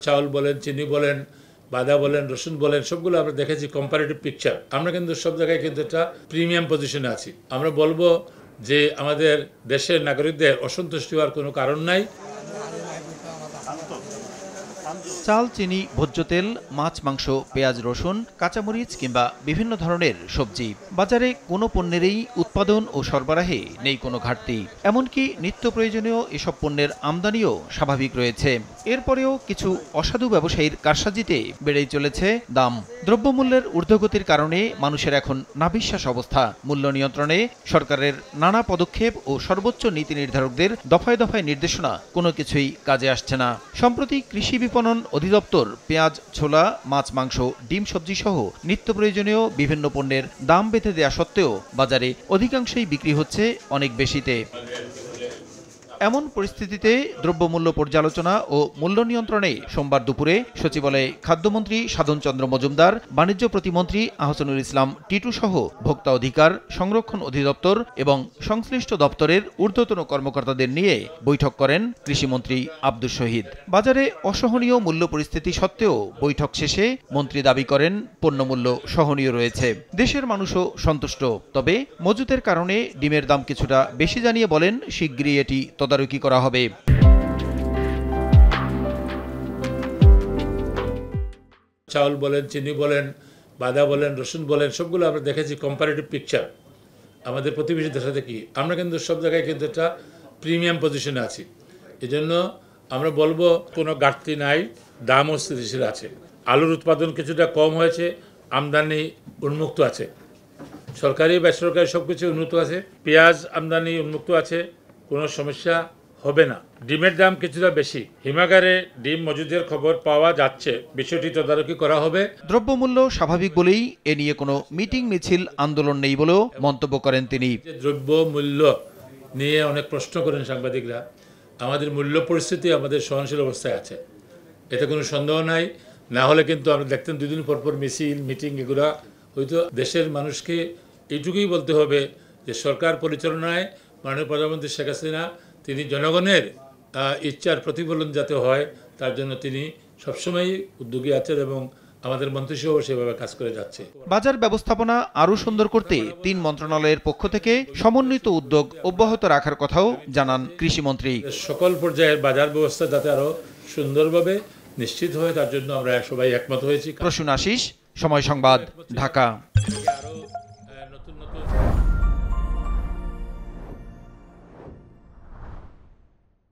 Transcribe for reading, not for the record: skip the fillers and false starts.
চাউল বলেন, চিনি বলেন, বাদা বলেন, রসুন বলেন, সবগুলো আমরা দেখেছি কম্পারেটিভ পিকচার। আমরা কিন্তু সব জায়গায় কিন্তু একটা প্রিমিয়াম পজিশনে আছি। আমরা বলবো যে আমাদের দেশের নাগরিকদের অসন্তুষ্ট হওয়ার কোনো কারণ নাই। চাল, চিনি, ভোজ্য তেল, মাছ, মাংস, পেঁয়াজ, রসুন, কাঁচামরিচ কিংবা বিভিন্ন ধরনের সবজি, বাজারে কোনো পণ্যেরই উৎপাদন ও সরবরাহে নেই কোনো ঘাটতি। এমনকি নিত্য প্রয়োজনীয় এসব পণ্যের আমদানিও স্বাভাবিক রয়েছে। এরপরেও কিছু অসাধু ব্যবসায়ীর কারসাজিতে বেড়েই চলেছে দাম। দ্রব্যমূল্যের ঊর্ধ্বগতির কারণে মানুষের এখন নাভিশ্বাস অবস্থা। মূল্য নিয়ন্ত্রণে সরকারের নানা পদক্ষেপ ও সর্বোচ্চ নীতি নির্ধারকদের দফায় দফায় নির্দেশনা কোনো কিছুই কাজে আসছে না। সম্প্রতি কৃষি বিপণন অধিদপ্তর পেঁয়াজ, ছোলা, মাছ, মাংস, ডিম, সবজি সহ নিত্য প্রয়োজনীয় বিভিন্ন পণ্যের দাম বেঁধে দেয়া সত্ত্বেও বাজারে অধিকাংশই বিক্রি হচ্ছে অনেক বেশিতে। এমন পরিস্থিতিতে দ্রব্যমূল্য পর্যালোচনা ও মূল্য নিয়ন্ত্রণে সোমবার দুপুরে সচিবালয়ে খাদ্যমন্ত্রী সাধন চন্দ্র মজুমদার, বাণিজ্য প্রতিমন্ত্রী আহসানুল ইসলাম টিটু সহ ভোক্তা অধিকার, সংরক্ষণ অধিদপ্তর এবং সংশ্লিষ্ট দপ্তরের ঊর্ধ্বতন কর্মকর্তাদের নিয়ে বৈঠক করেন কৃষিমন্ত্রী আব্দুস শহীদ। বাজারে অসহনীয় মূল্য পরিস্থিতি সত্ত্বেও বৈঠক শেষে মন্ত্রী দাবি করেন পণ্যমূল্য সহনীয় রয়েছে, দেশের মানুষও সন্তুষ্ট। তবে মজুতের কারণে ডিমের দাম কিছুটা বেশি জানিয়ে বলেন শিগগিরই এটি তদারকি করা হবে। চাউল বলেন, চিনি বলেন, বাদা বলেন, রসুন বলেন, সবগুলো আমরা দেখেছি কম্পারেটিভ পিকচার। আমাদের প্রতিবেশী দেশ সাথে কি আমরা কিন্তু সব জায়গায় কিন্তু একটা প্রিমিয়াম পজিশনে আছি। এজন্য আমরা বলবো কোনো ঘাটতি নাই, দামও স্থিতিশীল আছে। আলুর উৎপাদন কিছুটা কম হয়েছে, আমদানি উন্মুক্ত আছে, সরকারি বেসরকারি সবকিছু উন্নত আছে। পেঁয়াজ আমদানি উন্মুক্ত আছে, কোনো সমস্যা হবে না। ডিমের দাম কিছুটা বেশি, হিমাগারে ডিম মজুদের খবর পাওয়া যাচ্ছে, বিষয়টি তদারকি করা হবে। দ্রব্যমূল্য স্বাভাবিক বলেই এ নিয়ে কোনো মিটিং মিছিল আন্দোলন নেই বলেও মন্তব্য করেন তিনি। দ্রব্য মূল্য নিয়ে অনেক প্রশ্ন করেন সাংবাদিকরা। আমাদের মূল্য পরিস্থিতি আমাদের সহনশীল অবস্থায় আছে, এতে কোনো সন্দেহ নাই। না হলে কিন্তু আমরা দেখতেন দুদিন পর পর মিছিল, মিটিং, এগুলা হয়তো। দেশের মানুষকে এইটুকুই বলতে হবে যে সরকার পরিচালনায় মাননীয় প্রধানমন্ত্রী শেখ হাসিনা, তিনি জনগণের ইচ্ছার প্রতিফলন যাতে হয় তার জন্য তিনি সবসময় উদ্যোগী আছেন এবং আমাদের মন্ত্রিসহ সেভাবে কাজ করে যাচ্ছে। বাজার ব্যবস্থাপনা আরও সুন্দর করতে ৩ মন্ত্রণালয়ের পক্ষ থেকে সমন্বিত উদ্যোগ অব্যাহত রাখার কথাও জানান কৃষিমন্ত্রী। সকল পর্যায়ের বাজার ব্যবস্থা যাতে আরও সুন্দরভাবে নিশ্চিত হয় তার জন্য আমরা সবাই একমত হয়েছি। প্রসূন আশিস, সময় সংবাদ, ঢাকা।